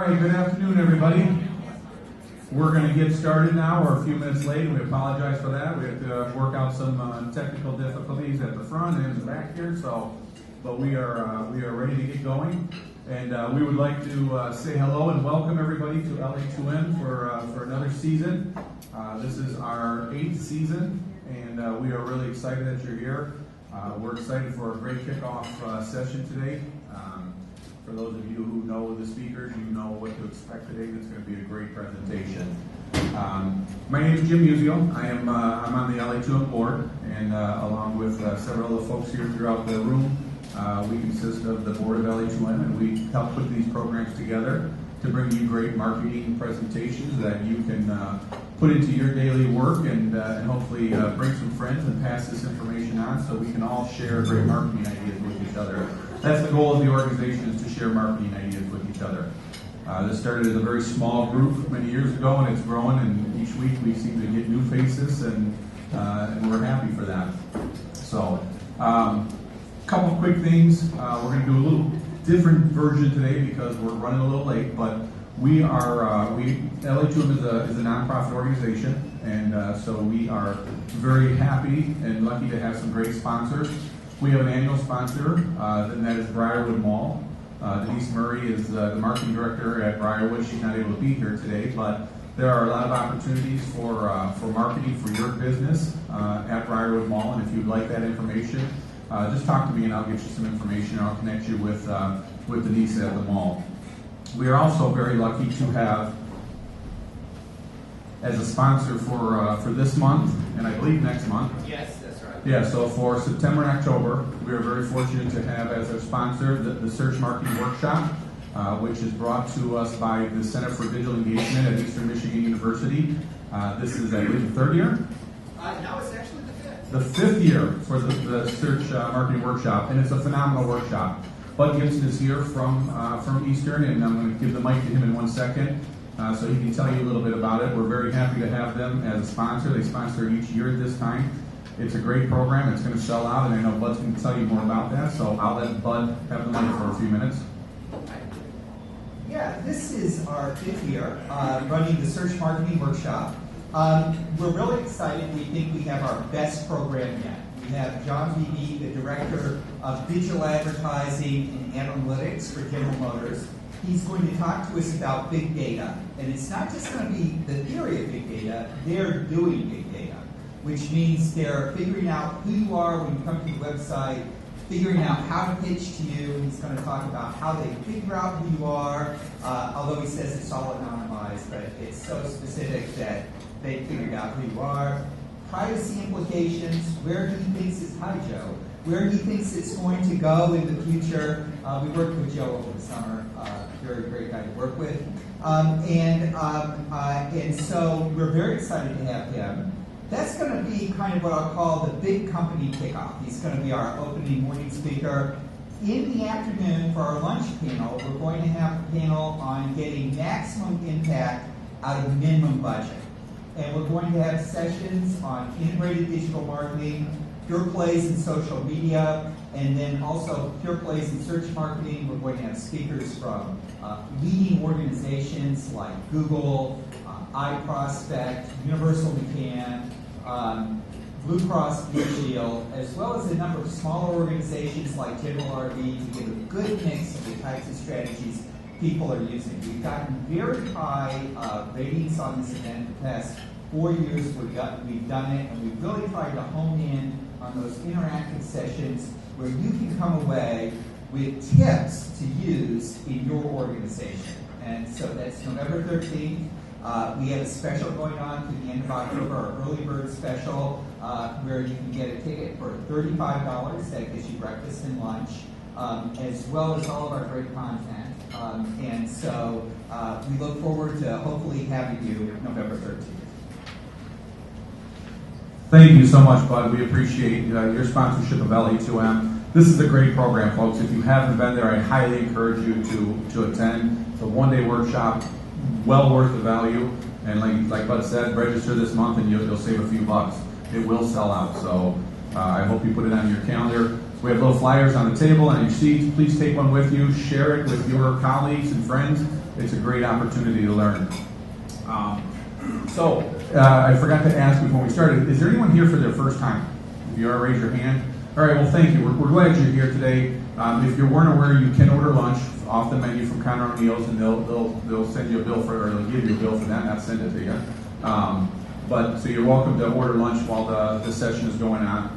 right, good afternoon, everybody. We're going to get started now. We're a few minutes late, and we apologize for that. We had to work out some technical difficulties at the front and the back here, but we are ready to get going. And we would like to say hello and welcome everybody to LA2M for another season. This is our 8th season, and we are really excited that you're here. We're excited for a great kickoff session today. For those of you who know the speakers, you know what to expect today. It's going to be a great presentation. My name is Jim Musio. I'm on the LA2M board, and along with several of the folks here throughout the room, we consist of the board of LA2M, and we help put these programs together to bring you great marketing presentations that you can put into your daily work and hopefully bring some friends and pass this information on so we can all share great marketing ideas with each other. That's the goal of the organization, is to share marketing ideas with each other. This started as a very small group many years ago, and it's grown, and each week we seem to get new faces, and we're happy for that. So, a couple quick things. We're going to do a little different version today because we're running a little late, but LA2M is a nonprofit organization, and so we are very happy and lucky to have some great sponsors. We have an annual sponsor, and that is Briarwood Mall. Denise Murray is the marketing director at Briarwood. She's not able to be here today, but there are a lot of opportunities for marketing for your business at Briarwood Mall, and if you'd like that information, just talk to me and I'll get you some information. I'll connect you with Denise at the mall. We are also very lucky to have, as a sponsor for this month, and I believe next month. Yes, that's right. Yeah, so for September and October, we are very fortunate to have as our sponsor the Search Marketing Workshop, which is brought to us by the Center for Digital Engagement at Eastern Michigan University. This is, I believe, the third year? No, it's actually the fifth. The fifth year for the Search Marketing Workshop, and it's a phenomenal workshop. Bud Gibson is here from Eastern, and I'm going to give the mic to him in 1 second so he can tell you a little bit about it. We're very happy to have them as a sponsor. They sponsor each year at this time. It's a great program. It's going to sell out, and I know Bud's going to tell you more about that, so I'll let Bud have the mic for a few minutes. Yeah, this is our 5th year running the Search Marketing Workshop. We're really excited. We think we have our best program yet. We have John Beebe, the Director of Digital Advertising and Analytics for General Motors. He's going to talk to us about big data. And it's not just going to be the theory of big data, they're doing big data, which means they're figuring out who you are when you come to the website, figuring out how to pitch to you. He's going to talk about how they figure out who you are, although he says it's all anonymized, but it's so specific that they figured out who you are. Privacy implications, where he thinks it's, hi Joe, where he thinks it's going to go in the future. We worked with Joe over the summer, very great guy to work with. And so we're very excited to have him. That's going to be kind of what I'll call the big company kickoff. He's going to be our opening morning speaker. In the afternoon, for our lunch panel, we're going to have a panel on getting maximum impact out of minimum budget. And we're going to have sessions on integrated digital marketing, pure plays in social media, and then also pure plays in search marketing. We're going to have speakers from leading organizations like Google, iProspect, Universal McCann, Blue Cross Blue Shield, as well as a number of smaller organizations like General RV to give a good mix of the types of strategies people are using. We've gotten very high ratings on this event. The past 4 years we've done it, and we've really tried to hone in on those interactive sessions where you can come away with tips to use in your organization. And so that's November 13th. We have a special going on through the end of October, our early bird special, where you can get a ticket for $35. That gives you breakfast and lunch, as well as all of our great content. And so we look forward to hopefully having you November 13th. Thank you so much, Bud. We appreciate your sponsorship of LA2M. This is a great program, folks. If you haven't been there, I highly encourage you to attend. It's a one-day workshop, well worth the value. And like Bud said, register this month and you'll save a few bucks. It will sell out, so I hope you put it on your calendar. We have little flyers on the table and your seats. Please take one with you. Share it with your colleagues and friends. it's a great opportunity to learn. I forgot to ask before we started, is there anyone here for their first time? If you are, raise your hand. All right, well, thank you. We're glad you're here today. If you weren't aware, you can order lunch off the menu from Conor O'Neill's, and they'll send you a bill for, or they'll give you a bill for that, not send it to you. So you're welcome to order lunch while the session is going on.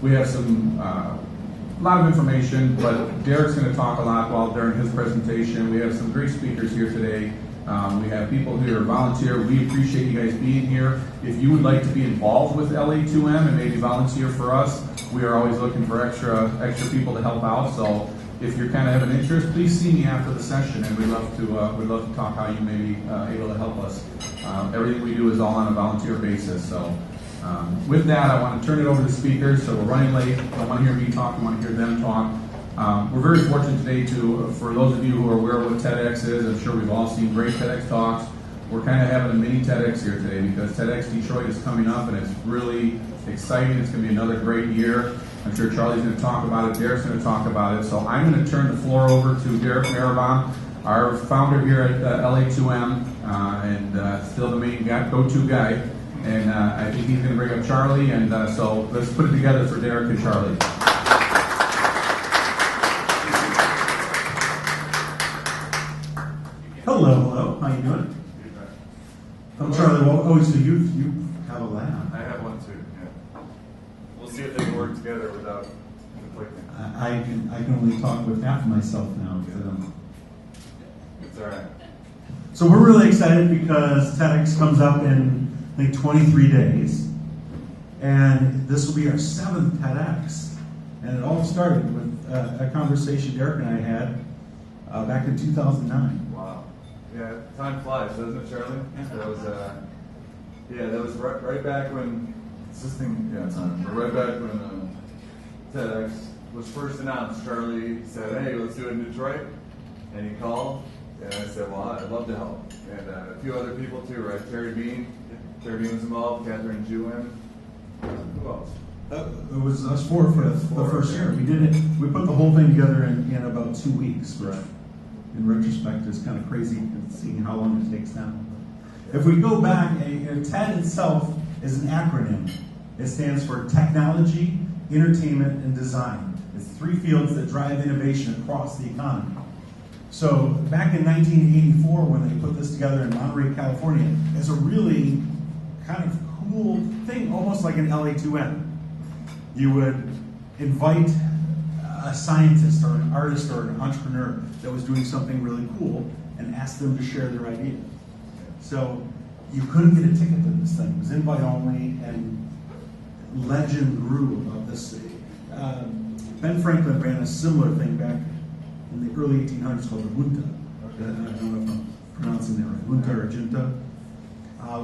We have a lot of information, but Derek's going to talk a lot during his presentation. We have some great speakers here today. We have people who are volunteer. We appreciate you guys being here. If you would like to be involved with LA2M and maybe volunteer for us, we are always looking for extra people to help out. So if you're kind of have an interest, please see me after the session, and we'd love to talk how you may be able to help us. Everything we do is all on a volunteer basis. So with that, I want to turn it over to the speakers. So we're running late. Don't want to hear me talk. I want to hear them talk. We're very fortunate today for those of you who are aware of what TEDx is, I'm sure we've all seen great TEDx talks. We're kind of having a mini TEDx here today because TEDxDetroit is coming up, and it's really exciting. It's going to be another great year. I'm sure Charlie's going to talk about it. Derek's going to talk about it. So I'm going to turn the floor over to Derek Mehraban, our founder here at LA2M, and still the main go-to guy. And I think he's going to bring up Charlie, and so let's put it together for Derek and Charlie. Hello. How you doing? I'm Charlie. So you have a lab. I have one too. Yeah. We'll see if they can work together without conflicting. I can only talk with half of myself now because I don't. It's all right. So we're really excited because TEDx comes up in I think 23 days, and this will be our 7th TEDx. And it all started with a conversation Derek and I had back in 2009. Wow. Yeah, time flies, doesn't it, Charlie? That was that was right back when right back when TEDx was first announced. Charlie said, "Hey, let's do it in Detroit," and he called, and I said, "Well, I'd love to help," and a few other people too, right? Terry Bean was involved, Catherine Jewin. Who else? It was us four for the first year. We did it. We put the whole thing together in about 2 weeks, which, in retrospect, is kind of crazy seeing how long it takes now. If we go back, TED itself is an acronym. It stands for Technology, Entertainment, and Design. It's 3 fields that drive innovation across the economy. So back in 1984, when they put this together in Monterey, California, it's a really kind of cool thing, almost like an LA2M. You would invite a scientist or an artist or an entrepreneur that was doing something really cool and ask them to share their idea. So you couldn't get a ticket to this thing. It was invite only, and legend grew of this. Ben Franklin ran a similar thing back in the early 1800s called the Junta. I don't know if I'm pronouncing that right. Junta or Junta.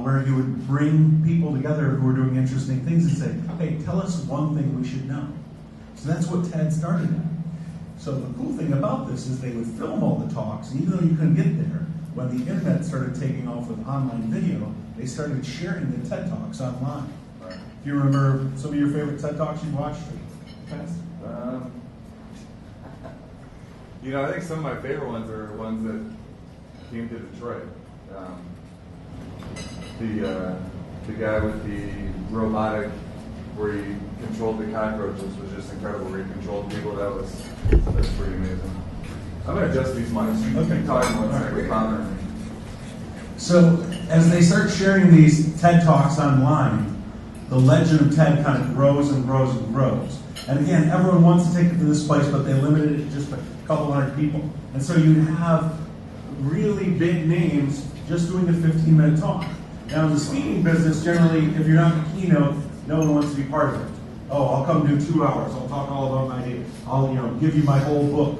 Where he would bring people together who were doing interesting things and say, "Hey, tell us one thing we should know." So that's what TED started at. So the cool thing about this is they would film all the talks, and even though you couldn't get there, when the internet started taking off with online video, they started sharing the TED Talks online. Right. Do you remember some of your favorite TED Talks you watched? I think some of my favorite ones are ones that came to Detroit. The guy with the robotic, where he controlled the cockroaches, was just incredible. Where he controlled people, that's pretty amazing. I'm gonna adjust these mics. Okay. Talking one second, Conor. So as they start sharing these TED Talks online, the legend of TED kind of grows and grows and grows. And again, everyone wants to take it to this place, but they limited it to just a couple hundred people. And so you have really big names just doing a 15-minute talk. Now in the speaking business, generally, if you're not the keynote, no one wants to be part of it. Oh, I'll come do 2 hours. I'll talk all about my idea. I'll give you my whole book.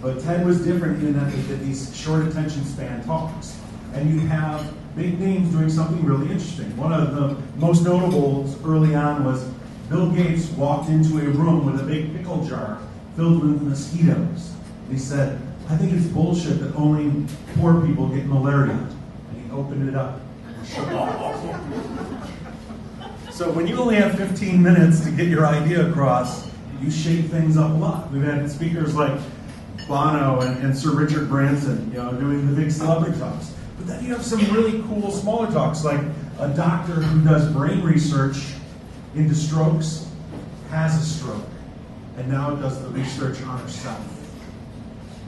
But TED was different in that they did these short attention span talks. And you have big names doing something really interesting. One of the most notables early on was Bill Gates walked into a room with a big pickle jar filled with mosquitoes. He said, "I think it's bullshit that only poor people get malaria." And he opened it up. So when you only have 15 minutes to get your idea across, you shake things up a lot. We've had speakers like Bono and Sir Richard Branson, doing the big celebrity talks. But then you have some really cool smaller talks, like a doctor who does brain research into strokes, has a stroke, and now does the research on herself.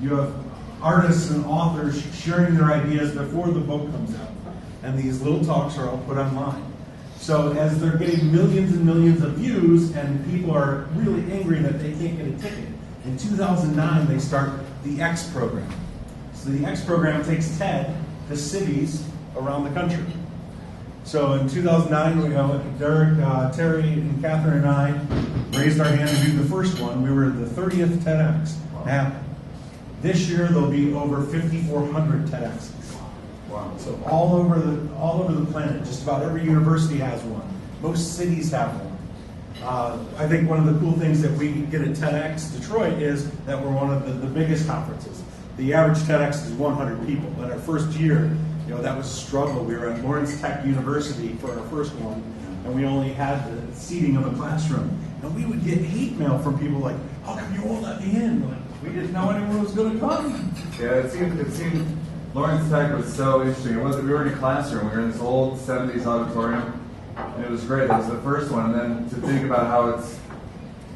You have artists and authors sharing their ideas before the book comes out. And these little talks are all put online. So as they're getting millions and millions of views, and people are really angry that they can't get a ticket, in 2009 they start the X program. So the X program takes TED to cities around the country. So in 2009, Derek, Terry, and Catherine and I raised our hand to do the first one. We were the 30th TEDx. Now, this year there'll be over 5,400 TEDx's. Wow. So all over the planet, just about every university has one. Most cities have one. I think one of the cool things that we get at TEDxDetroit is that we're one of the biggest conferences. The average TEDx is 100 people. But our first year, that was a struggle. We were at Lawrence Tech University for our first one, and we only had the seating of a classroom. And we would get hate mail from people like, "How come you won't let me in?" Like, we didn't know anyone was going to come. Yeah, it seemed Lawrence Tech was so interesting. We were in a classroom. We were in this old 70s auditorium, and it was great. That was the first one. And then to think about how it's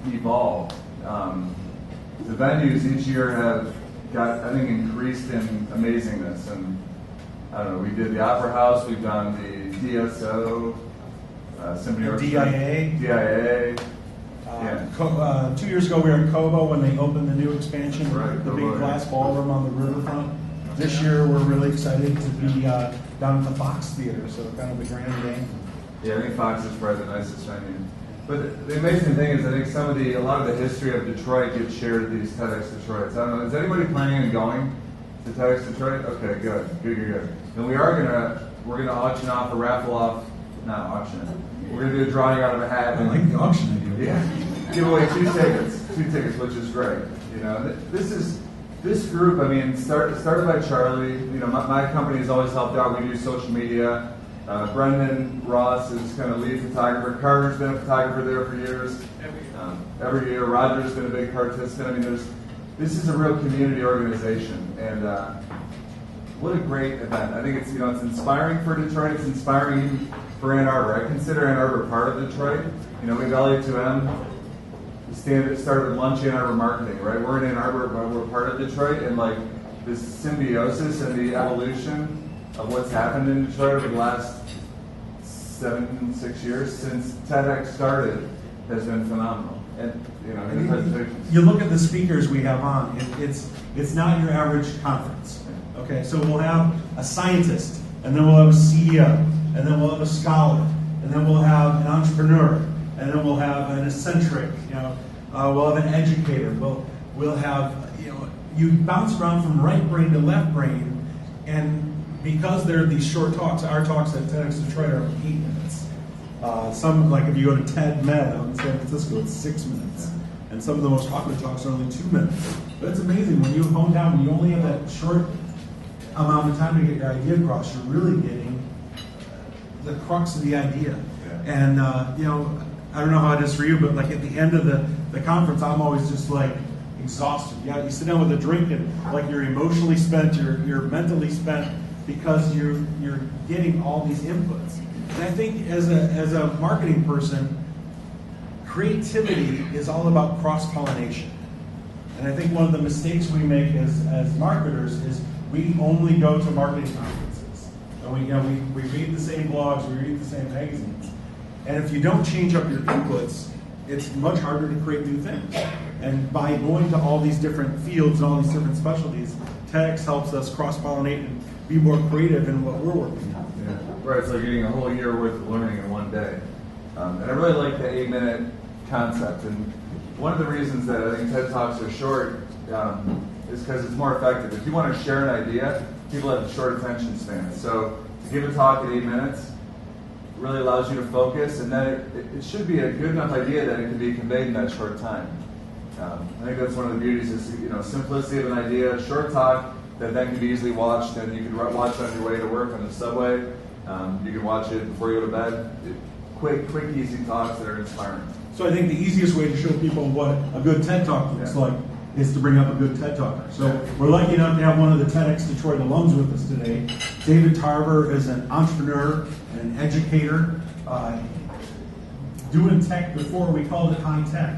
evolved. The venues each year have got, I think, increased in amazingness. And I don't know, we did the Opera House, we've done the DSO, Symphony Orchestra. DIA. Yeah. 2 years ago, we were in Cobo when they opened the new expansion, Right, the Cobo, big glass ballroom on the riverfront. This year, we're really excited to be down at the Fox Theater, so kind of the grand game. Yeah, I think Fox is probably the nicest venue. But the amazing thing is, I think a lot of the history of Detroit gets shared at these TEDxDetroit. So I don't know, is anybody planning on going to TEDxDetroit? Okay, good. And we're gonna auction off or raffle off, not auction it. We're gonna do a drawing out of a hat. I like the auction idea. Yeah, give away two tickets, which is great. This group. I mean, started by Charlie. My company has always helped out. We do social media. Brendan Ross is kind of lead photographer. Carter's been a photographer there for years. Every year, Roger's been a big participant. I mean, this is a real community organization, and what a great event! I think it's inspiring for Detroit. It's inspiring even for Ann Arbor. I consider Ann Arbor part of Detroit. We have LA2M. Started with Lunch Ann Arbor marketing, right? We're in Ann Arbor, but we're part of Detroit, and like this symbiosis and the evolution of what's happened in Detroit over the last 6 years since TEDx started has been phenomenal. And in the presentations. You look at the speakers we have on. It's not your average conference. Okay, so we'll have a scientist, and then we'll have a CEO, and then we'll have a scholar, and then we'll have an entrepreneur, and then we'll have an eccentric. We'll have an educator. We'll have you bounce around from right brain to left brain, and because they're these short talks, our talks at TEDxDetroit are 8 minutes. Some, like if you go to TED Med out in San Francisco, it's 6 minutes. And some of the most popular talks are only 2 minutes. But it's amazing, when you hone down, when you only have that short amount of time to get your idea across, you're really getting the crux of the idea. Yeah. And, I don't know how it is for you, but like at the end of the conference, I'm always just like exhausted. Yeah, you sit down with a drink and like you're emotionally spent, you're mentally spent, because you're getting all these inputs. And I think as a marketing person, creativity is all about cross-pollination. And I think one of the mistakes we make as marketers is we only go to marketing conferences. And we read the same blogs, we read the same magazines. And if you don't change up your inputs, it's much harder to create new things. And by going to all these different fields and all these different specialties, TEDx helps us cross-pollinate and be more creative in what we're working on. Yeah. Right, it's like getting a whole year worth of learning in one day. And I really like the 8-minute concept. And one of the reasons that I think TED Talks are short is because it's more effective. If you want to share an idea, people have a short attention span. So to give a talk at 8 minutes really allows you to focus, and then it should be a good enough idea that it can be conveyed in that short time. I think that's one of the beauties is simplicity of an idea, a short talk that then can be easily watched, and you can watch on your way to work on the subway. You can watch it before you go to bed. Quick, easy talks that are inspiring. So I think the easiest way to show people what a good TED Talk looks like is to bring up a good TED Talker. So we're lucky enough to have one of the TEDxDetroit alums with us today. David Tarver is an entrepreneur and an educator, doing tech before we called it high tech,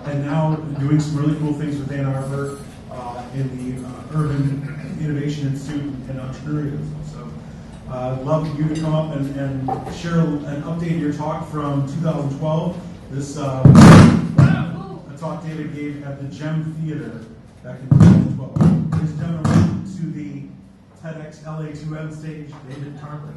and now doing some really cool things with Ann Arbor in the Urban Innovation Institute and Entrepreneurialism. So I'd love you to come up and share an update of your talk from 2012. This a talk David gave at the Gem Theater back in 2012. Ladies and gentlemen, welcome to the TEDx LA2M stage, David Tarver.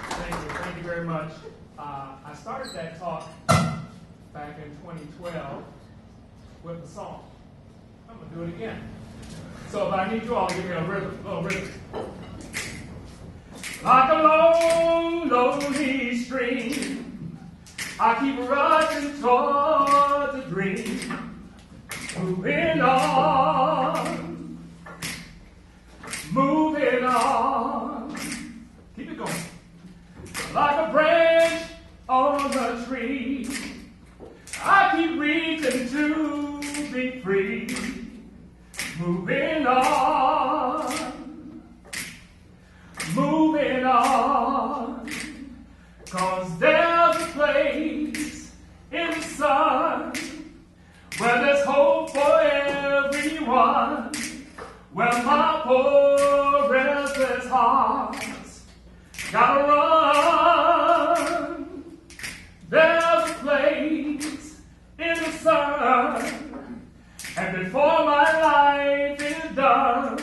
Thank you very much. I started that talk back in 2012 with a song. I'm going to do it again. So if I need you all to give me a little rhythm. Like a long, lonely stream, I keep rushing towards a dream, moving on, moving on. Keep it going. Like a branch on the tree, I keep reaching to be free, moving on, moving on. 'Cause there's a place in the sun where there's hope for everyone, where my poor restless heart's gotta run. There's a place in the sun, and before my life is done,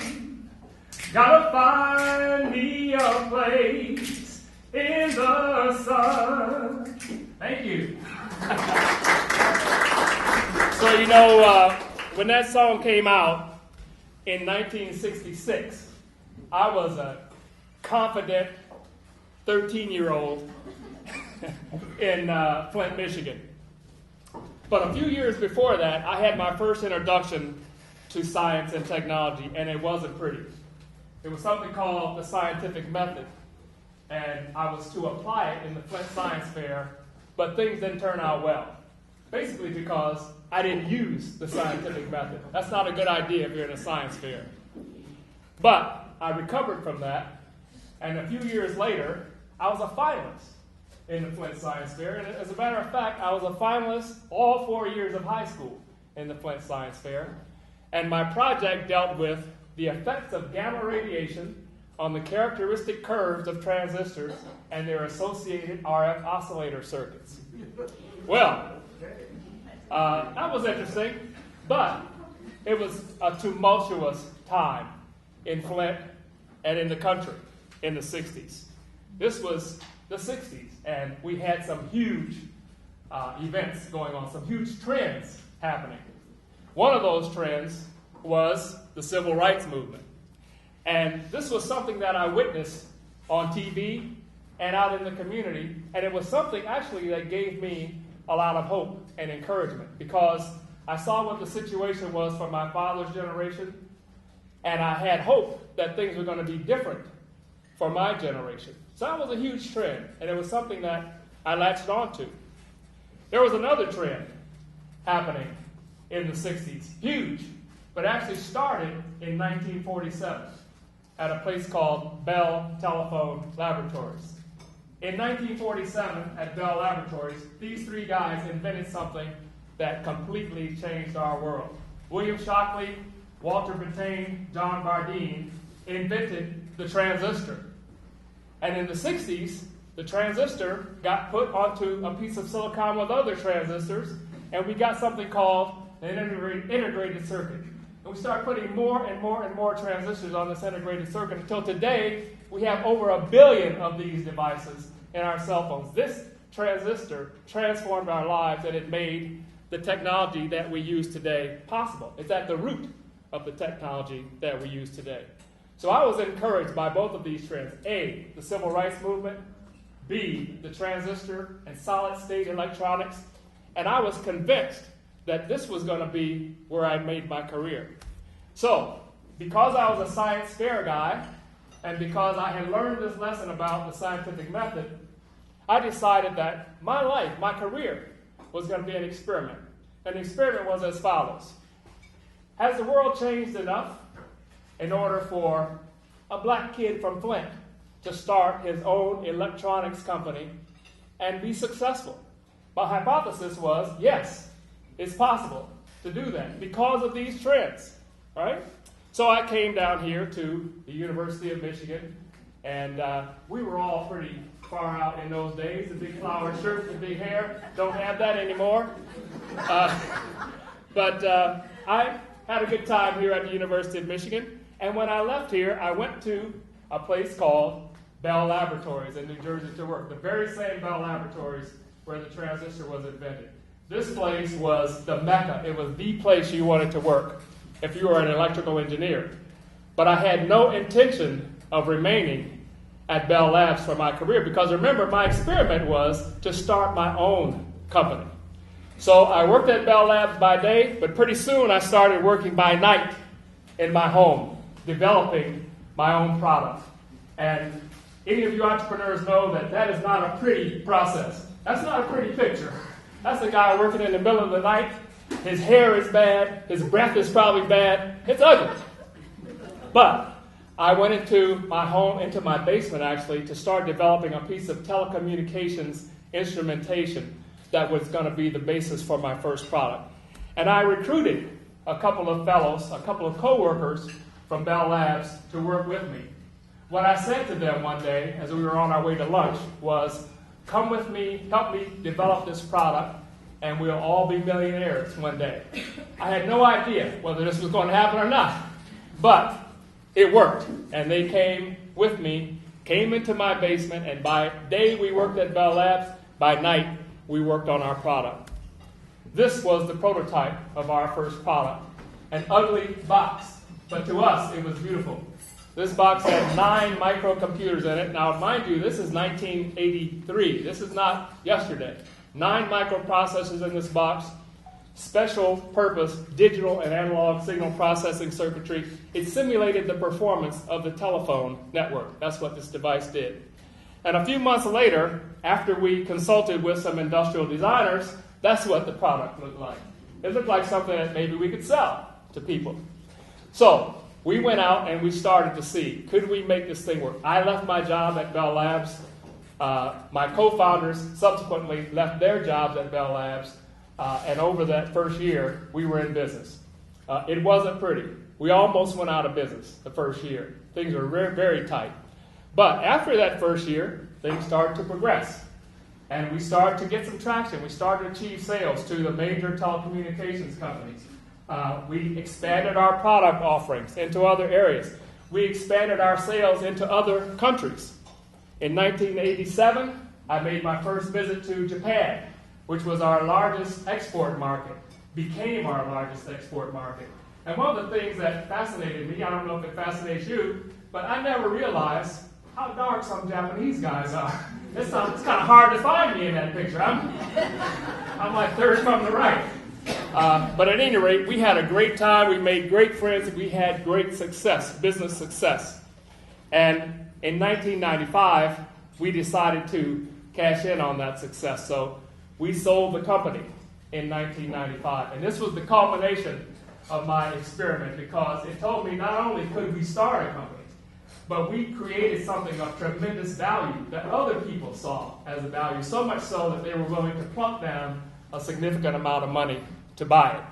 gotta find me a place in the sun. Thank you. So, you know, when that song came out in 1966, I was a confident 13-year-old in Flint, Michigan. But a few years before that, I had my first introduction to science and technology, and it wasn't pretty. It was something called the scientific method, and I was to apply it in the Flint Science Fair, but things didn't turn out well. Basically because I didn't use the scientific method. That's not a good idea if you're in a science fair. But I recovered from that, and a few years later, I was a finalist in the Flint Science Fair. And as a matter of fact, I was a finalist all 4 years of high school in the Flint Science Fair. And my project dealt with the effects of gamma radiation on the characteristic curves of transistors and their associated RF oscillator circuits. Well, that was interesting, but it was a tumultuous time in Flint and in the country in the 60s. This was the 60s, and we had some huge events going on, some huge trends happening. One of those trends was the civil rights movement. And this was something that I witnessed on TV and out in the community, and it was something actually that gave me a lot of hope and encouragement, because I saw what the situation was for my father's generation, and I had hope that things were going to be different for my generation. So that was a huge trend, and it was something that I latched onto. There was another trend happening in the 60s, huge, but actually started in 1947 at a place called Bell Telephone Laboratories. In 1947 at Bell Laboratories, these three guys invented something that completely changed our world. William Shockley, Walter Brattain, John Bardeen invented the transistor. And in the 60s, the transistor got put onto a piece of silicon with other transistors, and we got something called an integrated circuit. And we started putting more and more and more transistors on this integrated circuit until today we have over 1 billion of these devices in our cell phones. This transistor transformed our lives, and it made the technology that we use today possible. It's at the root of the technology that we use today. So I was encouraged by both of these trends. A, the civil rights movement. B, the transistor and solid-state electronics. And I was convinced that this was going to be where I made my career. So, because I was a science fair guy, and because I had learned this lesson about the scientific method, I decided that my life, my career, was going to be an experiment. And the experiment was as follows. Has the world changed enough in order for a black kid from Flint to start his own electronics company and be successful? My hypothesis was, yes, it's possible to do that because of these trends, right? So I came down here to the University of Michigan, and we were all pretty far out in those days. The big flower shirts, the big hair, don't have that anymore. But I had a good time here at the University of Michigan, and when I left here, I went to a place called Bell Laboratories in New Jersey to work, the very same Bell Laboratories where the transistor was invented. This place was the mecca. It was the place you wanted to work if you were an electrical engineer. But I had no intention of remaining at Bell Labs for my career because remember, my experiment was to start my own company. So I worked at Bell Labs by day, but pretty soon I started working by night in my home, developing my own product. And any of you entrepreneurs know that that is not a pretty process. That's not a pretty picture. That's a guy working in the middle of the night. His hair is bad. His breath is probably bad. It's ugly. But I went into my home, into my basement actually, to start developing a piece of telecommunications instrumentation that was going to be the basis for my first product. And I recruited a couple of fellows, a couple of co-workers from Bell Labs to work with me. What I said to them one day as we were on our way to lunch was, come with me, help me develop this product, and we'll all be millionaires one day. I had no idea whether this was going to happen or not, but it worked. And they came with me, came into my basement, and by day we worked at Bell Labs, by night we worked on our product. This was the prototype of our first product, an ugly box, but to us it was beautiful. This box had 9 microcomputers in it. Now, mind you, this is 1983. This is not yesterday. 9 microprocessors in this box, special purpose digital and analog signal processing circuitry. It simulated the performance of the telephone network. That's what this device did. And a few months later, after we consulted with some industrial designers, that's what the product looked like. It looked like something that maybe we could sell to people. So we went out and we started to see, could we make this thing work? I left my job at Bell Labs. My co-founders subsequently left their jobs at Bell Labs. And over that first year, we were in business. It wasn't pretty. We almost went out of business the first year. Things were very, very tight. But after that first year, things started to progress. And we started to get some traction. We started to achieve sales to the major telecommunications companies. We expanded our product offerings into other areas. We expanded our sales into other countries. In 1987, I made my first visit to Japan, which was our largest export market, became our largest export market. And one of the things that fascinated me, I don't know if it fascinates you, but I never realized how dark some Japanese guys are. It's kind of hard to find me in that picture. I'm like third from the right. But at any rate, we had a great time. We made great friends. We had great success, business success. And in 1995, we decided to cash in on that success. So we sold the company in 1995. And this was the culmination of my experiment because it told me not only could we start a company, but we created something of tremendous value that other people saw as a value, so much so that they were willing to plunk down a significant amount of money to buy it.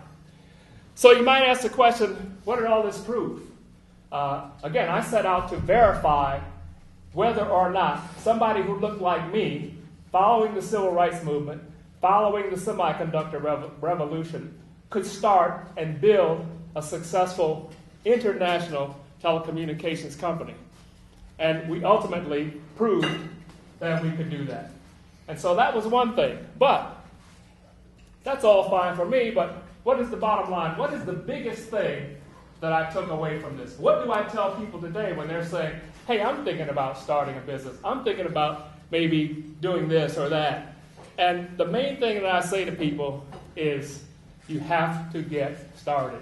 So you might ask the question, what did all this prove? Again, I set out to verify whether or not somebody who looked like me, following the civil rights movement, following the semiconductor revolution, could start and build a successful international telecommunications company. And we ultimately proved that we could do that. And so that was one thing. But that's all fine for me, but what is the bottom line? What is the biggest thing that I took away from this? What do I tell people today when they're saying, hey, I'm thinking about starting a business. I'm thinking about maybe doing this or that. And the main thing that I say to people is you have to get started.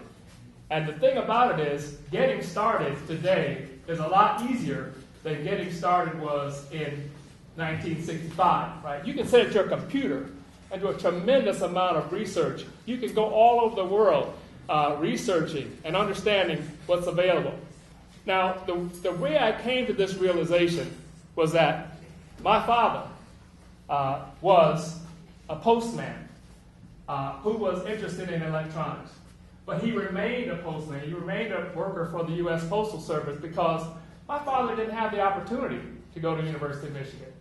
And the thing about it is getting started today is a lot easier than getting started was in 1965, right? You can sit at your computer and do a tremendous amount of research. You can go all over the world researching and understanding what's available. Now, the way I came to this realization was that my father was a postman who was interested in electronics. But he remained a postman. He remained a worker for the U.S. Postal Service because my father didn't have the opportunity to go to University of Michigan.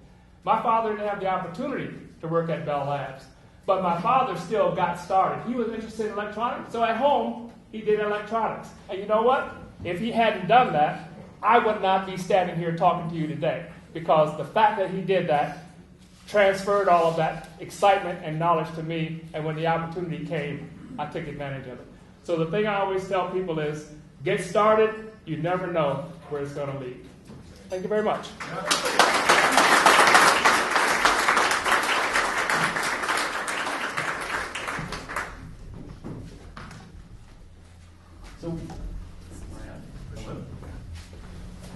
My father didn't have the opportunity to work at Bell Labs. But my father still got started. He was interested in electronics. So at home, he did electronics. And you know what? If he hadn't done that, I would not be standing here talking to you today. Because the fact that he did that transferred all of that excitement and knowledge to me. And when the opportunity came, I took advantage of it. So the thing I always tell people is, get started. You never know where it's going to lead. Thank you very much.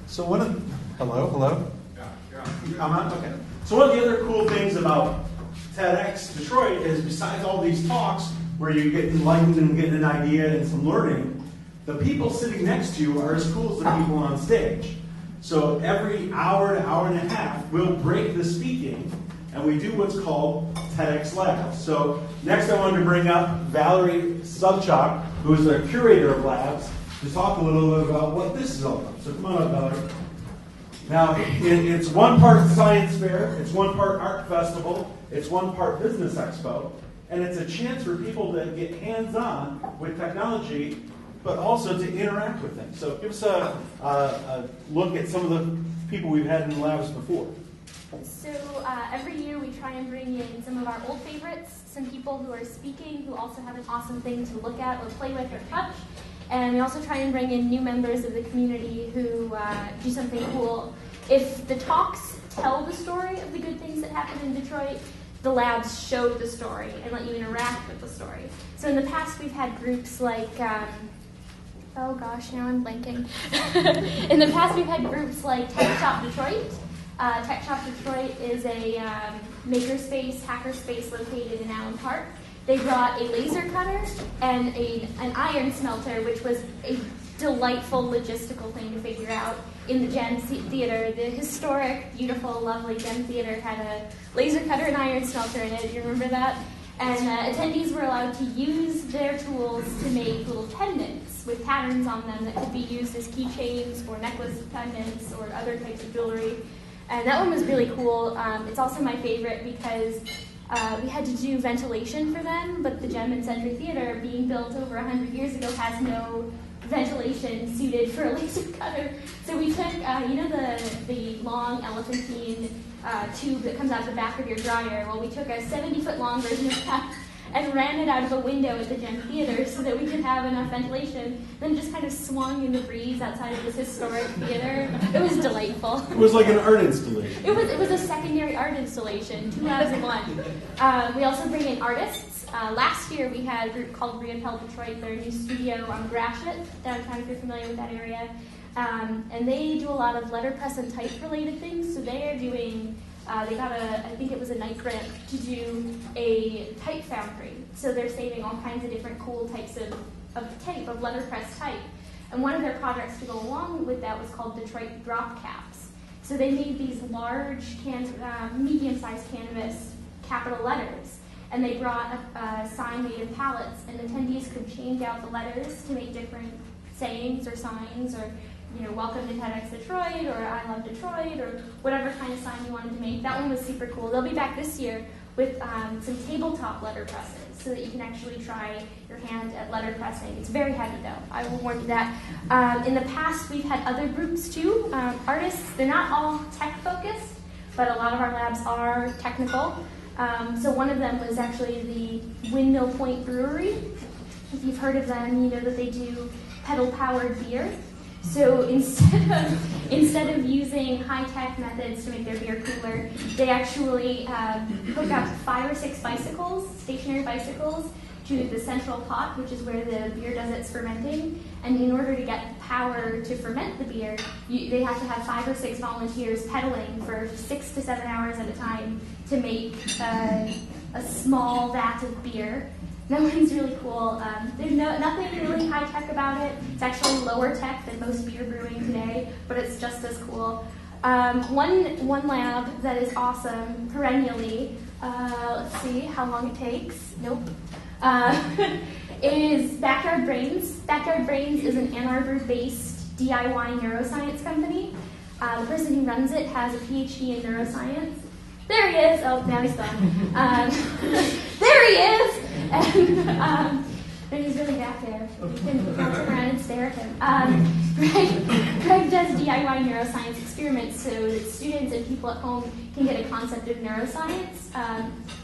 So one of hello. I'm on. Okay. So one of the other cool things about TEDx Detroit is, besides all these talks where you get enlightened and get an idea and some learning, the people sitting next to you are as cool as the people on stage. So every hour to hour and a half, we'll break the speaking, and we do what's called TEDx Labs. So next I wanted to bring up Valerie Subchak, who is the curator of Labs, to talk a little bit about what this is all about. So come on up, Valerie. Now, it's one part science fair, it's one part art festival, it's one part business expo, and it's a chance for people to get hands-on with technology, but also to interact with things. So give us a look at some of the people we've had in the labs before. So every year we try and bring in some of our old favorites, some people who are speaking, who also have an awesome thing to look at or play with or touch. And we also try and bring in new members of the community who do something cool. If the talks tell the story of the good things that happen in Detroit, the labs show the story and let you interact with the story. So in the past we've had groups like, oh gosh, now I'm blanking. In the past we've had groups like Tech Shop Detroit. Tech Shop Detroit is a makerspace, hackerspace located in Allen Park. They brought a laser cutter and an iron smelter, which was a delightful logistical thing to figure out in the Gem Theater. The historic, beautiful, lovely Gem Theater had a laser cutter and iron smelter in it. Do you remember that? And attendees were allowed to use their tools to make little pendants with patterns on them that could be used as keychains or necklace pendants or other types of jewelry. And that one was really cool. It's also my favorite because we had to do ventilation for them, but the Gem and Century Theater, being built over 100 years ago, has no ventilation suited for a laser cutter. So we took, the long elephantine tube that comes out the back of your dryer. Well, we took a 70-foot long version of that and ran it out of a window at the Gem Theater so that we could have enough ventilation. Then it just kind of swung in the breeze outside of this historic theater. It was delightful. It was like an art installation. It was a secondary art installation, 2 labs in one. We also bring in artists. Last year we had a group called Reappel Detroit, their new studio on Gratiot, downtown, if you're familiar with that area. And they do a lot of letterpress and type related things. So they are doing, they got I think it was a night grant to do a type foundry. So they're saving all kinds of different cool types of tape, of letterpress type. And one of their projects to go along with that was called Detroit Drop Caps. So they made these large, medium-sized canvas capital letters. And they brought a sign made of pallets, and attendees could change out the letters to make different sayings or signs, or welcome to TEDx Detroit, or I love Detroit, or whatever kind of sign you wanted to make. That one was super cool. They'll be back this year with some tabletop letterpresses, so that you can actually try your hand at letterpressing. It's very heavy, though. I will warn you that. In the past, we've had other groups too, artists. They're not all tech-focused, but a lot of our labs are technical. So one of them was actually the Windmill Point Brewery. If you've heard of them, you know that they do pedal-powered beer. So instead of using high-tech methods to make their beer cooler, they actually hook up 5 or 6 bicycles, stationary bicycles, to the central pot, which is where the beer does its fermenting. And in order to get power to ferment the beer, they have to have 5 or 6 volunteers pedaling for 6 to 7 hours at a time to make a small vat of beer. That one's really cool. There's nothing really high tech about it. It's actually lower tech than most beer brewing today, but it's just as cool. One lab that is awesome perennially. Let's see how long it takes. Nope. Is Backyard Brains. Backyard Brains is an Ann Arbor-based DIY neuroscience company. The person who runs it has a PhD in neuroscience. There he is. Oh, now he's gone. There he is. And he's really back there. You can turn around and stare at him. Greg does DIY neuroscience experiments so that students and people at home can get a concept of neuroscience.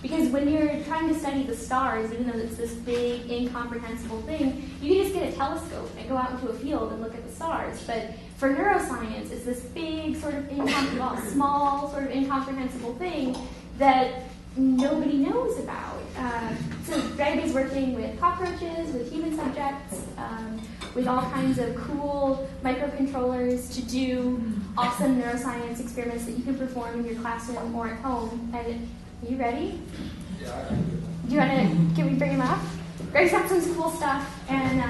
Because when you're trying to study the stars, even though it's this big, incomprehensible thing, you can just get a telescope and go out into a field and look at the stars. But for neuroscience, it's this big, sort of small, sort of incomprehensible thing that nobody knows about. So Greg is working with cockroaches, with human subjects, with all kinds of cool microcontrollers to do awesome neuroscience experiments that you can perform in your classroom or at home. And are you ready? Yeah. Do you want to, can we bring him up? Greg's got some cool stuff, and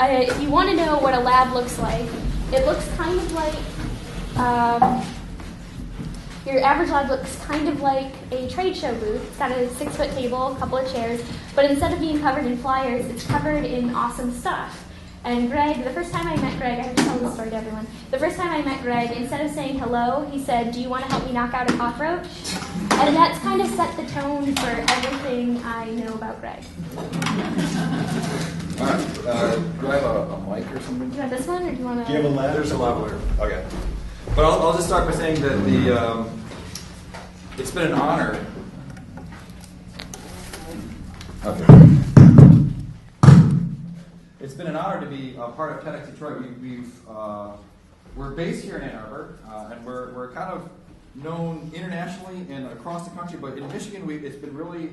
if you want to know what a lab looks like, it looks kind of like, your average lab looks kind of like a trade show booth. It's got a 6-foot table, a couple of chairs, but instead of being covered in flyers, it's covered in awesome stuff. And Greg, the first time I met Greg, I have to tell this story to everyone. The first time I met Greg, instead of saying hello, he said, "Do you want to help me knock out a cockroach?" And that's kind of set the tone for everything I know about Greg. All right. Do I have a mic or something? Do you want this one, or do you want to? Do you have a lab? There's a lavalier. Okay. But I'll just start by saying that it's been an honor. Okay. It's been an honor to be a part of TEDxDetroit. We're based here in Ann Arbor, and we're kind of known internationally and across the country. But in Michigan, it's been really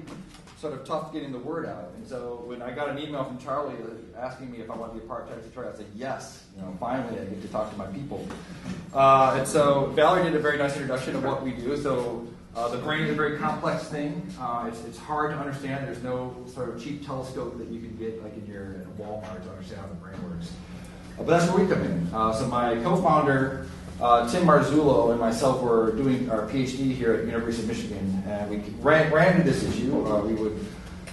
sort of tough getting the word out. And so when I got an email from Charlie asking me if I wanted to be a part of TEDxDetroit, I said yes. Finally, I get to talk to my people. And so Valerie did a very nice introduction of what we do. So the brain is a very complex thing. It's hard to understand. There's no sort of cheap telescope that you can get like in your Walmart to understand how the brain works. But that's where we come in. So my co-founder, Tim Marzullo, and myself were doing our PhD here at the University of Michigan, and we ran into this issue. We would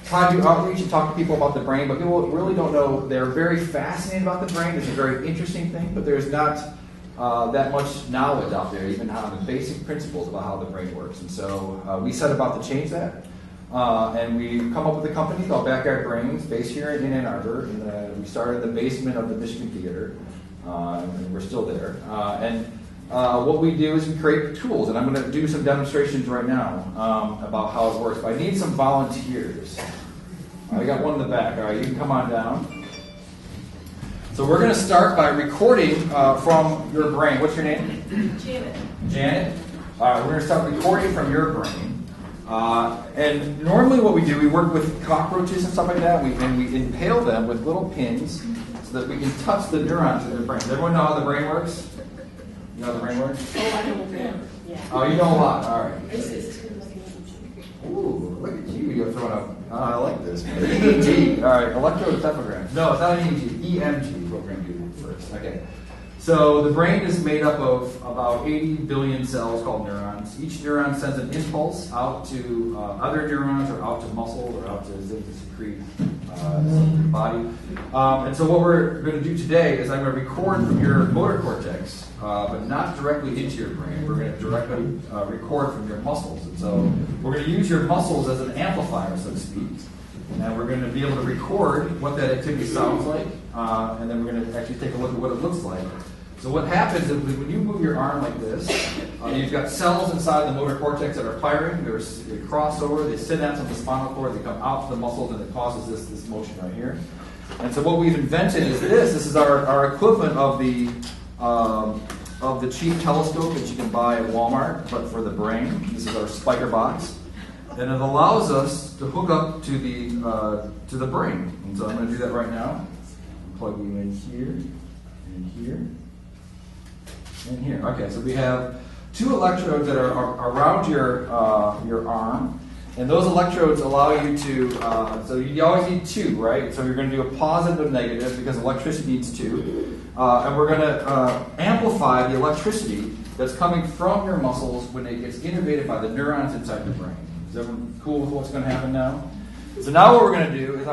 try to do outreach and talk to people about the brain, but people really don't know. They're very fascinated about the brain. It's a very interesting thing, but there's not that much knowledge out there, even on the basic principles about how the brain works. And so we set about to change that. And we come up with a company called Backyard Brains, based here in Ann Arbor. And we started in the basement of the Michigan Theater, and we're still there. What we do is we create tools, and I'm going to do some demonstrations right now about how it works. But I need some volunteers. I got one in the back. All right, you can come on down. So we're going to start by recording from your brain. What's your name? Janet. Janet. All right, we're going to start recording from your brain. And normally what we do, we work with cockroaches and stuff like that, and we impale them with little pins so that we can touch the neurons in their brain. Does everyone know how the brain works? You know how the brain works? Oh, I know that. Yeah. Oh, you know a lot. All right. This is Ooh, look at you. You're throwing up. Oh, I like this. EEG. All right, electroencephalogram. No, it's not an EEG. EMG program you first. Okay. So the brain is made up of about 80 billion cells called neurons. Each neuron sends an impulse out to other neurons or out to muscle or out to things to secrete in your body. And so what we're going to do today is I'm going to record from your motor cortex, but not directly into your brain. We're going to directly record from your muscles. And so we're going to use your muscles as an amplifier, so to speak. And we're going to be able to record what that activity sounds like, and then we're going to actually take a look at what it looks like. So what happens is when you move your arm like this, you've got cells inside the motor cortex that are firing. They cross over, they synapse on the spinal cord, they come out to the muscles, and it causes this motion right here. And so what we've invented is this. This is our equivalent of the cheap telescope that you can buy at Walmart, but for the brain. This is our spiker box. And it allows us to hook up to the brain. And so I'm going to do that right now. Plug you in here, and here, and here. Okay, so we have two electrodes that are around your arm, And those electrodes allow you to, so you always need two, right? So you're going to do a positive and negative because electricity needs two. And we're going to amplify the electricity that's coming from your muscles when it gets innervated by the neurons inside your brain. Is everyone cool with what's going to happen now? So now what we're going to do is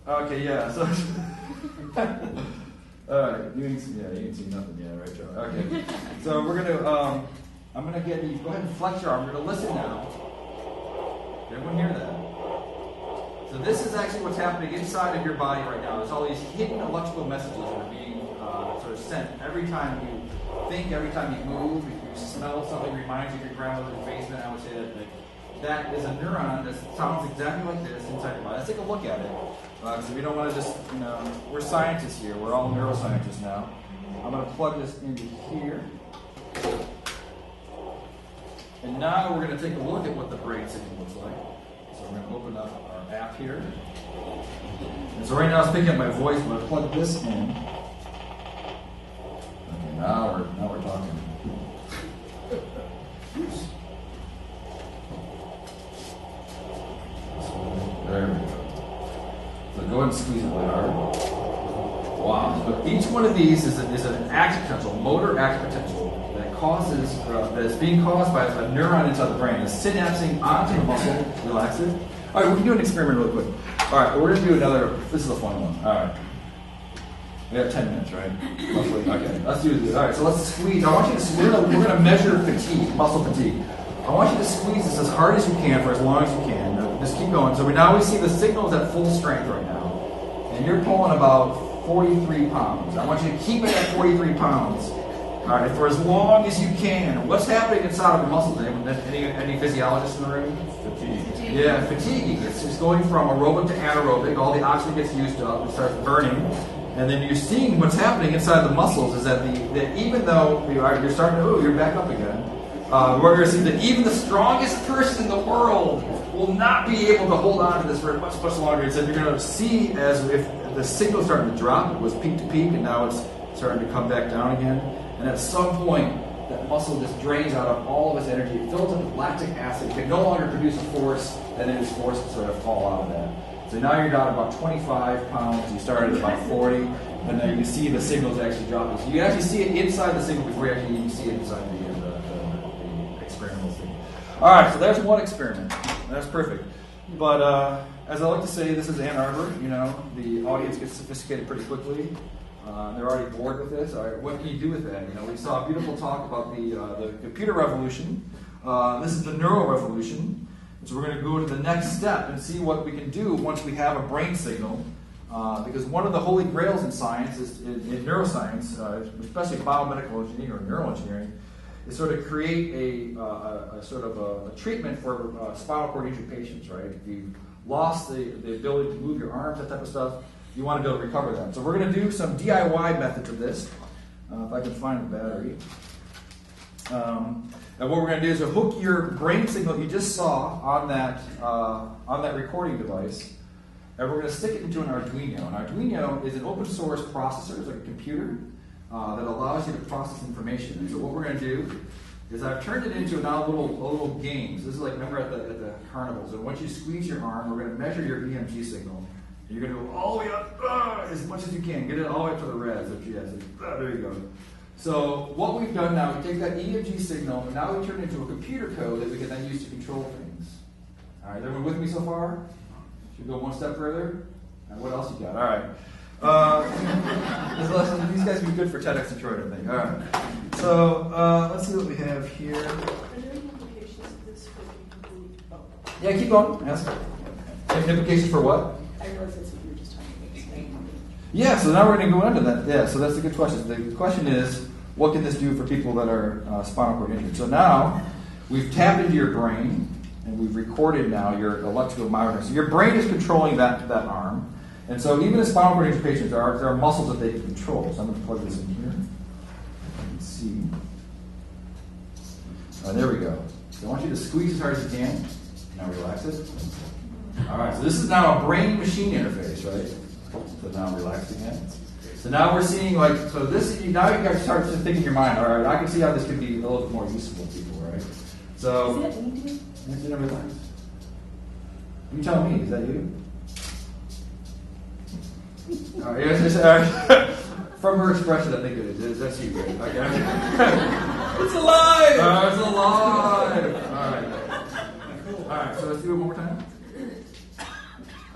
okay, yeah. So, all right, you can see nothing yet, right, Joe? Okay. So we're going to, I'm going to get you, go ahead and flex your arm. We're going to listen now. Everyone hear that? So this is actually what's happening inside of your body right now. There's all these hidden electrical messages that are being sort of sent every time you think, every time you move. If you smell something that reminds you of your grandmother's basement, I would say that is a neuron that sounds exactly like this inside your body. Let's take a look at it. Because we don't want to just, we're scientists here. We're all neuroscientists now. I'm going to plug this into here. And now we're going to take a look at what the brain signal looks like. So we're going to open up our app here. And so right now it's picking up my voice. I'm going to plug this in. Okay, now we're talking. Oops. There we go. So go ahead and squeeze it really hard. Wow. So each one of these is an active potential, motor active potential. That is being caused by a neuron inside the brain. It's synapsing onto the muscle, relax it. All right, we can do an experiment really quick. All right, we're going to do another, this is a fun one. All right. We have 10 minutes, right? Okay, let's do this. All right, so let's squeeze. I want you to, we're going to measure fatigue, muscle fatigue. I want you to squeeze this as hard as you can for as long as you can. Just keep going. So we see the signals at full strength right now. And you're pulling about 43 pounds. I want you to keep it at 43 pounds. All right, for as long as you can. What's happening inside of your muscles? Any physiologists in the room? Fatigue. Yeah, fatigue. It's just going from aerobic to anaerobic. All the oxygen gets used up. It starts burning. And then you're seeing what's happening inside the muscles is that even though you're starting to, you're back up again. We're going to see that even the strongest person in the world will not be able to hold on to this for much, much longer. It's that you're going to see as if the signal's starting to drop. It was peak to peak, and now it's starting to come back down again. And at some point, that muscle just drains out of all of its energy. It fills up with lactic acid. It can no longer produce a force, and then it's forced to sort of fall out of that. So now you're down to about 25 pounds. You started at about 40, and then you can see the signals actually dropping. So you can actually see it inside the signal before you actually even see it inside the experimental signal. All right, so there's one experiment. That's perfect. But as I like to say, this is Ann Arbor. The audience gets sophisticated pretty quickly. They're already bored with this. All right, what can you do with that? We saw a beautiful talk about the computer revolution. This is the neural revolution. So we're going to go to the next step and see what we can do once we have a brain signal. Because one of the holy grails in science, in neuroscience, especially biomedical engineering or neural engineering, is sort of create a sort of a treatment for spinal cord injury patients. Right? If you've lost the ability to move your arms, that type of stuff, you want to be able to recover that. So we're going to do some DIY methods of this. If I can find the battery. And what we're going to do is hook your brain signal you just saw on that recording device, and we're going to stick it into an Arduino. An Arduino is an open source processor. It's like a computer that allows you to process information. And so what we're going to do is I've turned it into now little games. This is like, remember at the carnivals. And once you squeeze your arm, we're going to measure your EMG signal. You're going to go all the way up as much as you can. Get it all the way up to the res. There you go. So what we've done now, we take that EMG signal, and now we turn it into a computer code that we can then use to control things. All right, everyone with me so far? Should we go one step further? What else you got? All right. These guys would be good for TEDxDetroit, I think. All right. So let's see what we have here. Are there any implications of this for people who... Yeah, keep going. Ask. Implications for what? I realize that's what you were just talking about. Yeah, so now we're going to go into that. Yeah, so that's a good question. The question is, what can this do for people that are spinal cord injured? So now, we've tapped into your brain, and we've recorded now your electromyogram. So your brain is controlling that arm. And so even in spinal cord injury patients, there are muscles that they can control. So I'm going to plug this in here. Let's see. There we go. So I want you to squeeze as hard as you can. Now relax it. All right, so this is now a brain-machine interface, right? So now relax again. So now we're seeing now you guys start to think in your mind, all right, I can see how this could be a little bit more useful to people, right? So, is that anything? Hands in and relax. You tell me, is that you? All right, from her expression, I think it is. That's you, right? Okay. It's alive! It's alive! All right, so let's do it one more time. All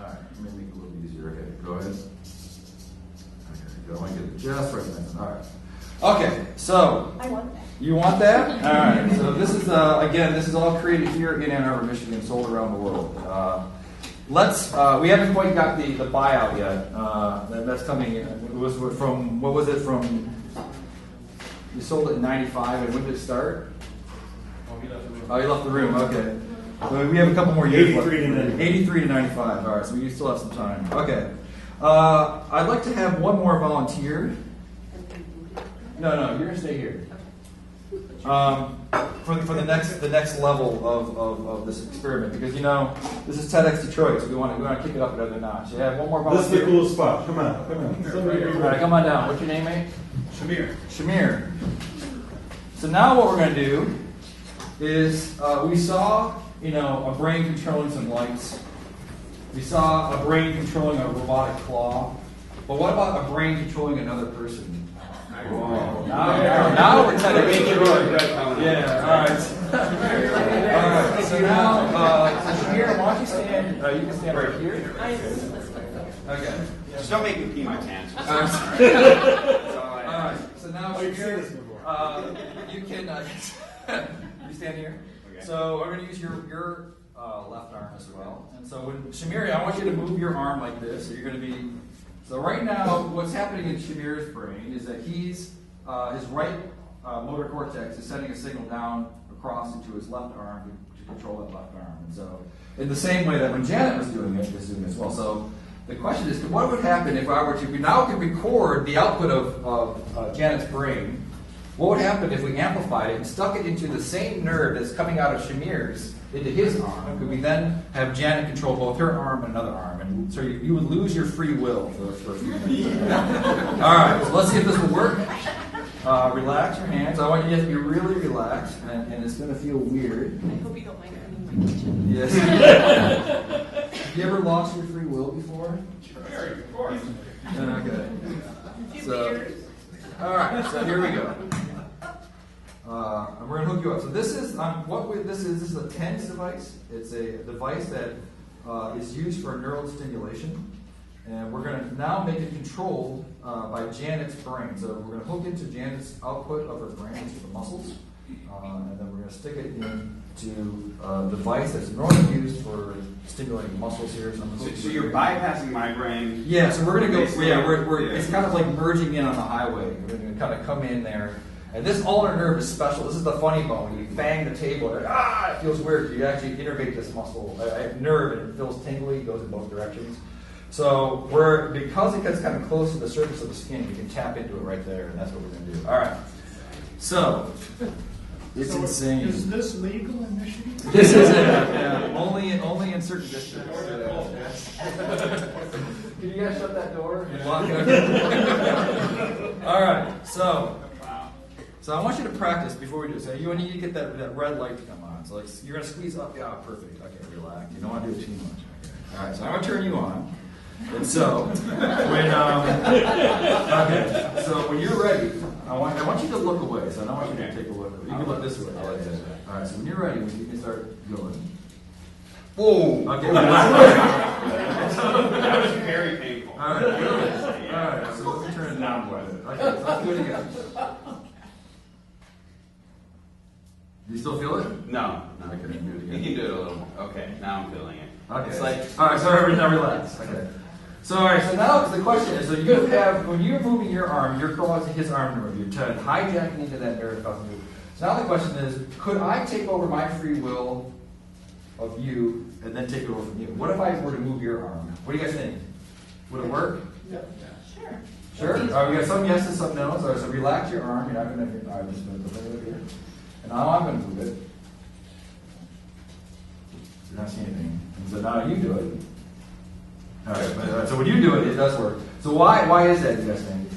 right, let me make it a little easier. Okay, go ahead. Okay, go. I want to get it just right then. All right. Okay, so. I want that. You want that? All right. So this is again, this is all created here in Ann Arbor, Michigan, sold around the world. We haven't quite got the buyout yet. That's coming. It was from, what was it from? You sold it in '95, and when did it start? Oh, you left the room. Okay. So we have a couple more years. 83 to 95. All right. So we still have some time. Okay. I'd like to have one more volunteer. No, you're gonna stay here. For the next level of this experiment, because this is TEDxDetroit, so we want to kick it up another notch. You have one more volunteer. This is the coolest spot. Come on. All right, come on down. What's your name, mate? Shamir. So now what we're going to do is we saw a brain controlling some lights. We saw a brain controlling a robotic claw. But what about a brain controlling another person? Whoa. Now we're TEDxDetroit. Yeah, all right. All right, so now, Shamir, why don't you stand, you can stand right here. Okay. Just don't make me pee my pants. All right, so now, Shamir, you can, you stand here. Okay. So I'm going to use your left arm as well. And so when, Shamir, I want you to move your arm like this. So you're going to be, so right now, what's happening in Shamir's brain is that his right motor cortex is sending a signal down across into his left arm to control that left arm. And so, in the same way that when Janet was doing it as well. So, the question is, what would happen if I were to, we now can record the output of Janet's brain. What would happen if we amplified it and stuck it into the same nerve that's coming out of Shamir's into his arm? Could we then have Janet control both her arm and another arm? And so you would lose your free will for a few minutes. All right, so let's see if this will work. Relax your hands. I want you to be really relaxed, and it's going to feel weird. I hope you don't mind cleaning my kitchen. Yes. Have you ever lost your free will before? Sure, of course. Okay. So, all right, so here we go. And we're going to hook you up. So this is this is a TENS device. It's a device that is used for neural stimulation. And we're going to now make it controlled by Janet's brain. So we're going to hook into Janet's output of her brain, which is the muscles. And then we're going to stick it into a device that's normally used for stimulating muscles here. So you're bypassing my brain. Yeah, so we're going to go, it's kind of like merging in on the highway. We're going to kind of come in there. And this ulnar nerve is special. This is the funny bone. You bang the table, and it feels weird. You actually innervate this muscle, nerve, and it feels tingly. It goes in both directions. So because it gets kind of close to the surface of the skin, we can tap into it right there, and that's what we're going to do. All right. So it's insane. Is this legal in Michigan? This is it. Yeah, only in certain districts. Can you guys shut that door and lock it? All right. So I want you to practice before we do this. So you need to get that red light to come on. So you're going to squeeze up. Yeah, perfect. Okay, relax. You don't want to do it too much. Okay. All right. So I'm going to turn you on. And so when you're ready, I want you to look away. So I don't want you to take a look. You can look this way. All right. So when you're ready, you can start going. Boom. Okay. That was very painful. All right. Good. All right. So let me turn it down. Okay. So let's do it again. Do you still feel it? No. Okay, do it again. You can do it a little. Okay, now I'm feeling it. Okay. It's like, all right, so now relax. Okay. So all right, so now the question is, so you're going to have, when you're moving your arm, you're causing his arm to move. You're hijacking into that nerve causing move. So now the question is, could I take over my free will of you and then take it over from you? What if I were to move your arm? What do you guys think? Would it work? Yeah. Sure. Sure? All right, we got some yeses, some no's. All right, so relax your arm. You're not going to, all right, just move it over here. And now I'm going to move it. You're not seeing anything. And so now you do it. All right, so when you do it, it does work. So why is that, you guys think?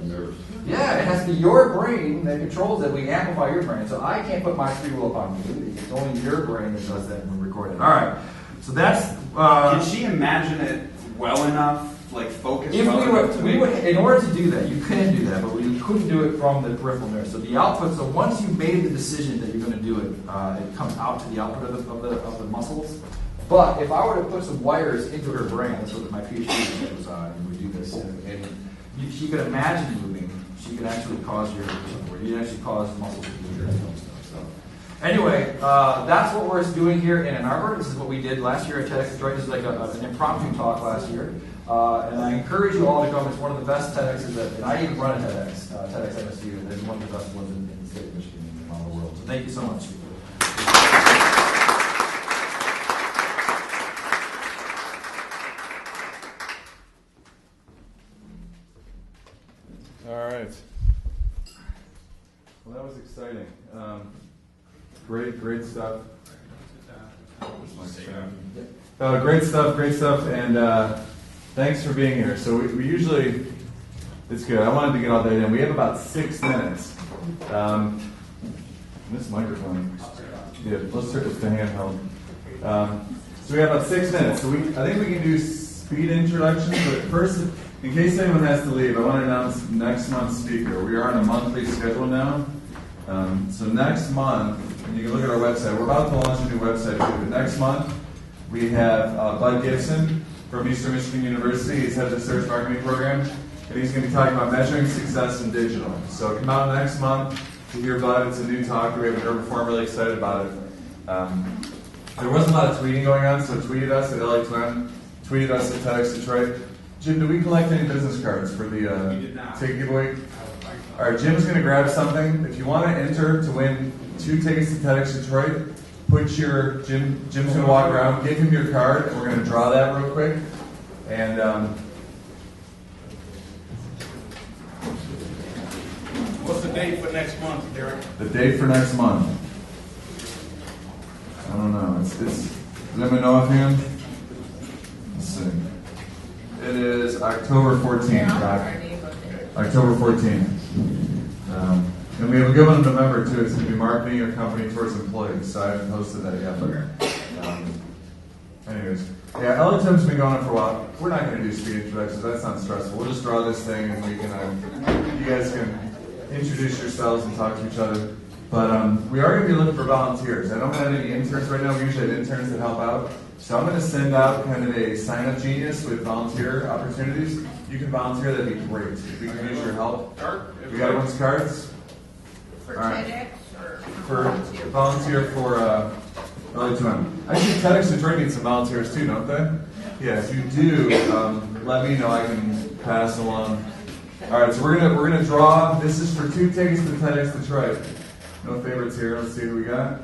nerves. Yeah, Yeah, it has to be your brain that controls it. We amplify your brain. So I can't put my free will upon you. It's only your brain that does that when we record it. All right. So that's. Can she imagine it well enough? Like focus. If we would, in order to do that, you can do that, but we couldn't do it from the peripheral nerve. So the output. So once you made the decision that you're going to do it, it comes out to the output of the muscles. But if I were to put some wires into her brain, that's what my PhD was on, and we do this, and she could imagine moving. She could actually cause you actually cause muscles to move and stuff. So anyway, that's what we're doing here in Ann Arbor. This is what we did last year at TEDxDetroit. This is like an impromptu talk last year. And I encourage you all to come. It's one of the best TEDx's and I even run a TEDx, TEDx MSU, and it's one of the best ones in the state of Michigan and around the world. So thank you so much. All right. Well, that was exciting. Great stuff. Great stuff, and thanks for being here. So we usually, it's good. I wanted to get all that in. We have about 6 minutes. This microphone, yeah, let's start with the handheld. So we have about 6 minutes. So I think we can do speed introductions, but first, in case anyone has to leave, I want to announce next month's speaker. We are on a monthly schedule now. So next month, and you can look at our website. We're about to launch a new website too, but next month we have Bud Gibson from Eastern Michigan University. He's head of the search marketing program, and he's going to be talking about measuring success in digital. So come out next month to hear Bud. It's a new talk we haven't heard before. I'm really excited about it. There wasn't a lot of tweeting going on, so tweeted us at LA2M, tweeted us at TEDxDetroit. Jim, did we collect any business cards for the ticket giveaway? All right, Jim's going to grab something. If you want to enter to win 2 tickets to TEDxDetroit, put your Jim's going to walk around, give him your card, and we're going to draw that real quick. And What's the date for next month, Derek? the date for next month. I don't know. Does anyone know offhand? Let's see. It is October 14th. October 14th. And we have a good one in November too. It's going to be marketing your company towards employees. So I haven't posted that yet. But anyways, yeah, LA2M's been going on for a while. We're not going to do speed introductions. That's not stressful. We'll just draw this thing, and we can. You guys can introduce yourselves and talk to each other. But we are going to be looking for volunteers. I don't have any interns right now. We usually have interns that help out. So I'm going to send out kind of a sign-up genius with volunteer opportunities. You can volunteer, that'd be great. If we can use your help. We got everyone's cards? For right. TEDx or For volunteer for LA2M. Actually, TEDxDetroit needs some volunteers too, don't they? Yeah, if you do, let me know. I can pass along. All right, so we're gonna draw. This is for 2 tickets to TEDxDetroit. No favorites here. Let's see who we got.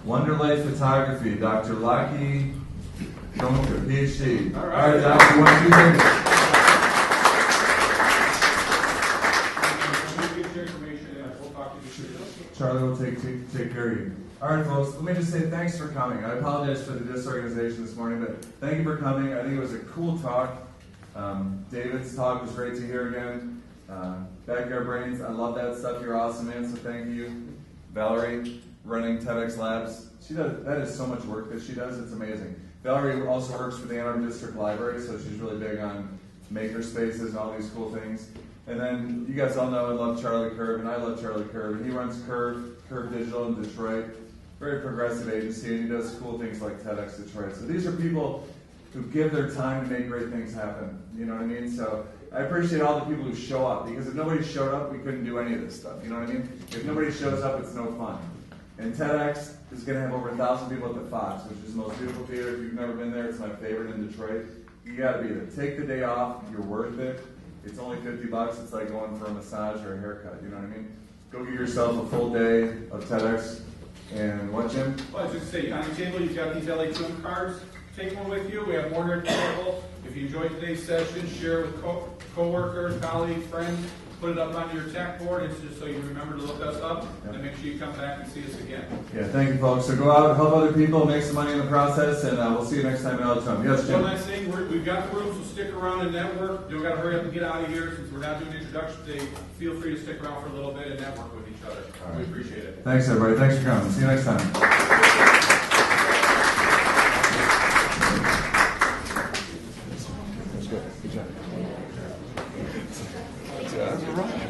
Wonderlight Photography, Dr. Laki Donker, PhD. All right, Doc, you want 2 tickets? Charlie will take care of you. All right, folks, let me just say thanks for coming. I apologize for the disorganization this morning, but thank you for coming. I think it was a cool talk. David's talk was great to hear again. Backyard Brains, I love that stuff. You're awesome, man, so thank you. Valerie, running TEDx Labs. That is so much work that she does. It's amazing. Valerie also works for the Ann Arbor District Library, so she's really big on maker spaces and all these cool things. And then you guys all know I love Charlie Curve, and I love Charlie Curve. And he runs Curve Digital in Detroit. Very progressive agency, and he does cool things like TEDxDetroit. So these are people who give their time to make great things happen. You know what I mean? So I appreciate all the people who show up, because if nobody showed up, we couldn't do any of this stuff. You know what I mean? If nobody shows up, it's no fun. And TEDx is going to have over 1,000 people at the Fox, which is the most beautiful theater. If you've never been there, it's my favorite in Detroit. You got to be there. Take the day off. You're worth it. It's only $50. It's like going for a massage or a haircut. You know what I mean? Go give yourself a full day of TEDx. And what, Jim? Well, I was just say, on your table, you've got these LA2M cards. Take one with you. We have more here at the table. If you enjoyed today's session, share it with co-workers, colleagues, friends. Put it up on your tech board. It's just so you remember to look us up, and make sure you come back and see us again. Yeah, thank you, folks. So go out, help other people, make some money in the process, and we'll see you next time at LA2M. Yes, Jim? One last thing. in. We've got the room, so stick around and network. Don't got to hurry up and get out of here since we're not doing introduction today. Feel free to stick around for a little bit and network with each other. Right. We appreciate it. Thanks, everybody. Thanks for coming. See you next time. That's good. Good job. That's all right.